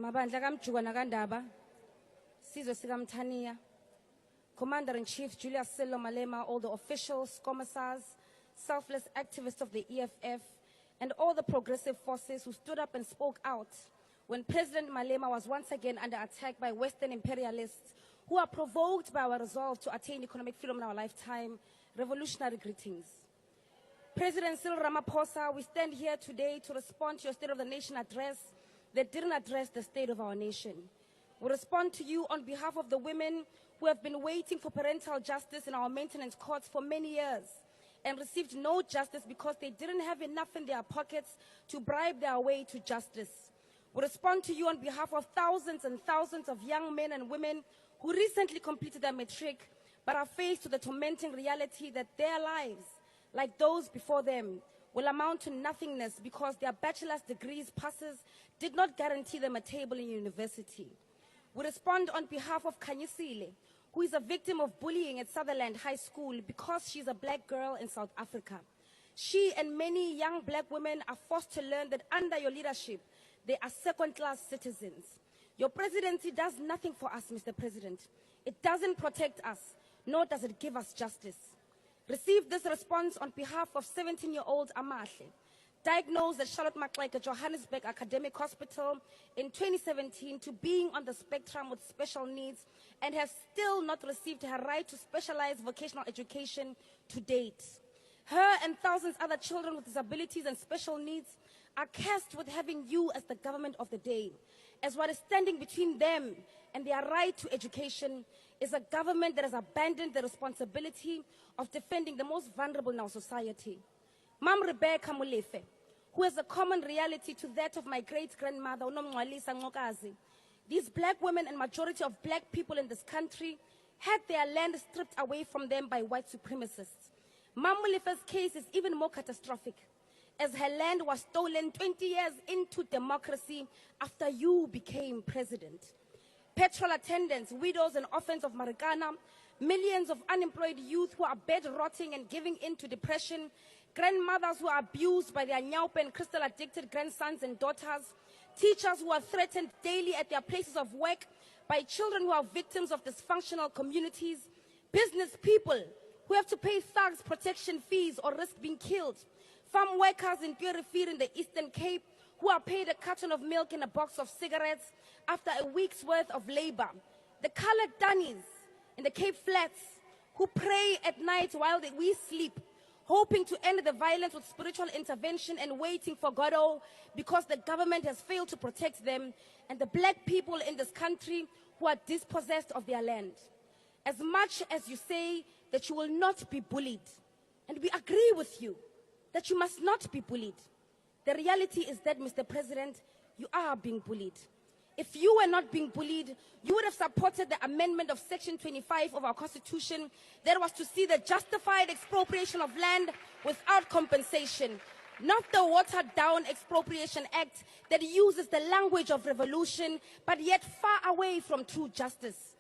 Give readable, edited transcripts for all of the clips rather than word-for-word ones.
Mabandla kaMjuba naKandaba, Sizwe sikaMthaniya, Commander-in-Chief Julius Sello Malema, all the officials, commissars, selfless activists of the EFF, and all the progressive forces who stood up and spoke out when President Malema was once again under attack by Western imperialists who are provoked by our resolve to attain economic freedom in our lifetime. Revolutionary greetings. President Cyril Ramaphosa, we stand here today to respond to your State of the Nation address that didn't address the state of our nation. We respond to you on behalf of the women who have been waiting for parental justice in our maintenance courts for many years and received no justice because they didn't have enough in their pockets to bribe their way to justice. We respond to you on behalf of thousands and thousands of young men and women who recently completed their matric but are faced with the tormenting reality that their lives, like those before them, will amount to nothingness because their bachelor's degrees passes did not guarantee them a table in university. We respond on behalf of Kanyisile, who is a victim of bullying at Sutherland High School because she's a black girl in South Africa. She and many young black women are forced to learn that under your leadership, they are second-class citizens. Your presidency does nothing for us, Mr. President. It doesn't protect us, nor does it give us justice. Receive this response on behalf of 17-year-old Amahle, diagnosed at Charlotte Maxeke Johannesburg Academic Hospital in 2017 to being on the spectrum with special needs and has still not received her right to specialized vocational education to date. Her and thousands other children with disabilities and special needs are cursed with having you as the government of the day, as what is standing between them and their right to education is a government that has abandoned the responsibility of defending the most vulnerable in our society. Mam Rebecca Molefe, who has a common reality to that of my great-grandmother, Unomngwalisa Ngokazi. These black women and majority of black people in this country had their land stripped away from them by white supremacists. Mam Molefe's case is even more catastrophic, as her land was stolen 20 years into democracy after you became president. Petrol attendants, widows and orphans of Marikana, millions of unemployed youth who are bed-rotting and giving in to depression, grandmothers who are abused by their nyaupe and crystal-addicted grandsons and daughters, teachers who are threatened daily at their places of work by children who are victims of dysfunctional communities, business people who have to pay thugs protection fees or risk being killed, farm workers in Purifir in the Eastern Cape who are paid a carton of milk and a box of cigarettes after a week's worth of labor, the colored Danis in the Cape Flats who pray at night while we sleep, hoping to end the violence with spiritual intervention and waiting for Godot because the government has failed to protect them, and the black people in this country who are dispossessed of their land. As much as you say that you will not be bullied, and we agree with you that you must not be bullied, the reality is that, Mr. President, you are being bullied. If you were not being bullied, you would have supported the amendment of Section 25 of our Constitution that was to see the justified expropriation of land without compensation, not the watered-down Expropriation Act that uses the language of revolution, but yet far away from true justice.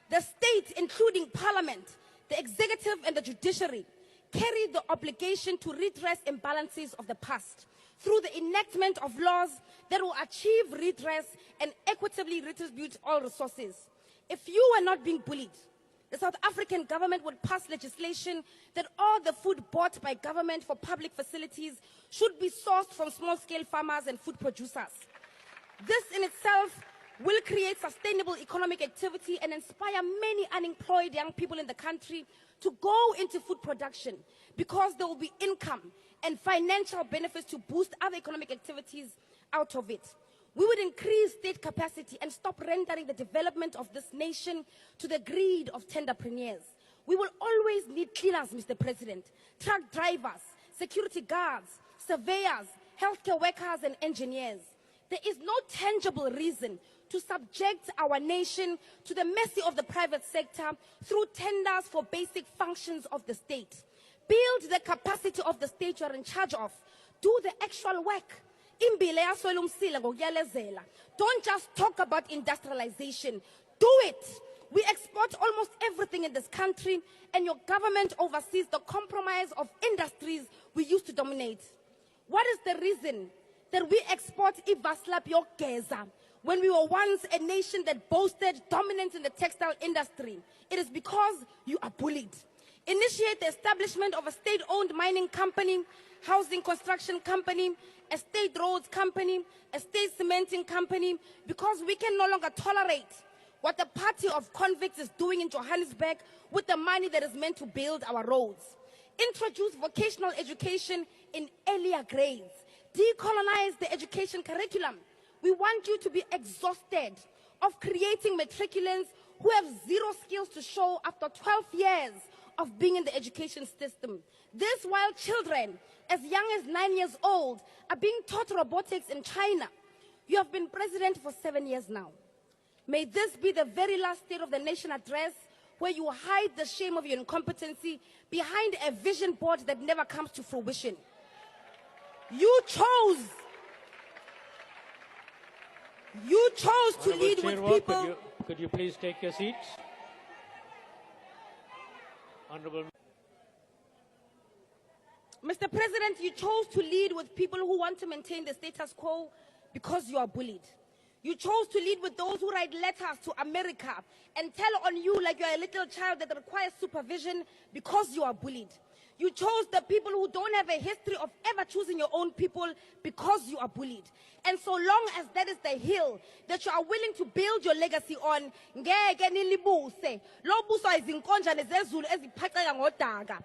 The state, including Parliament, the executive and the judiciary, carry the obligation to redress imbalances of the past through the enactment of laws that will achieve redress and equitably redistribute all resources. If you were not being bullied, the South African government would pass legislation that all the food bought by government for public facilities should be sourced from small-scale farmers and food producers. This in itself will create sustainable economic activity and inspire many unemployed young people in the country to go into food production because there will be income and financial benefits to boost other economic activities out of it. We would increase state capacity and stop rendering the development of this nation to the greed of tenderpreneurs. We will always need cleaners, Mr. President, truck drivers, security guards, surveyors, healthcare workers, and engineers. There is no tangible reason to subject our nation to the mercy of the private sector through tenders for basic functions of the state. Build the capacity of the state you are in charge of. Do the actual work. Don't just talk about industrialization. Do it. We export almost everything in this country, and your government oversees the compromise of industries we used to dominate. What is the reason that we export Ivaslap Yogeza when we were once a nation that boasted dominance in the textile industry, it is because you are bullied. Initiate the establishment of a state-owned mining company, housing construction company, a state roads company, a state cementing company, because we can no longer tolerate what the party of convicts is doing in Johannesburg with the money that is meant to build our roads. Introduce vocational education in earlier grades. Decolonize the education curriculum. We want you to be exhausted of creating matriculants who have zero skills to show after 12 years of being in the education system. This while children as young as 9 years old are being taught robotics in China. You have been president for 7 years now. May this be the very last State of the Nation address where you hide the shame of your incompetency behind a vision board that never comes to fruition. You chose to lead with Chirwa, people. Could you please take your seats? Honorable. Mr. President, you chose to lead with people who want to maintain the status quo because you are bullied. You chose to lead with those who write letters to America and tell on you like you're a little child that requires supervision because you are bullied. You chose the people who don't have a history of ever choosing your own people because you are bullied. And so long as that is the hill that you are willing to build your legacy on, ngeke nilibuse. Lo buso izinkonja nezezulu eziphatheka ngodaga.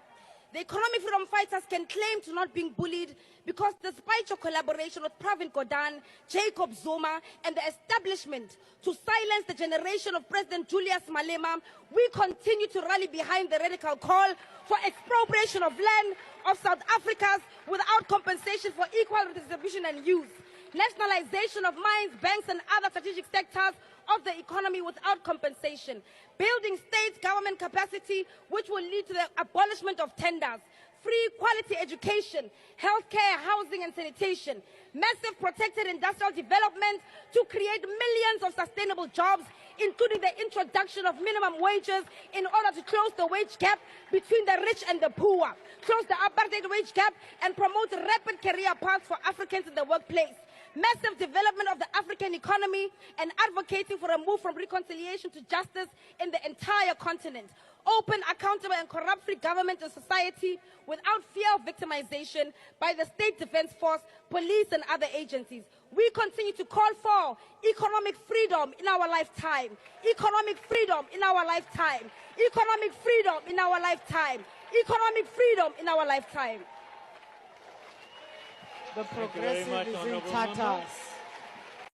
The economic freedom fighters can claim to not being bullied because despite your collaboration with Pravin Gordhan, Jacob Zuma, and the establishment to silence the generation of President Julius Malema, we continue to rally behind the radical call for expropriation of land of South Africans without compensation for equal redistribution and use, nationalization of mines, banks, and other strategic sectors of the economy without compensation, building state government capacity which will lead to the abolishment of tenders, free quality education, healthcare, housing and sanitation, massive protected industrial development to create millions of sustainable jobs, including the introduction of minimum wages in order to close the wage gap between the rich and the poor, close the apartheid wage gap and promote rapid career paths for Africans in the workplace. Massive development of the African economy and advocating for a move from reconciliation to justice in the entire continent. Open, accountable and corrupt-free government and society without fear of victimization by the State Defense Force, police and other agencies. We continue to call for economic freedom in our lifetime. Economic freedom in our lifetime. Economic freedom in our lifetime. Economic freedom in our lifetime. The progressive is in tatters.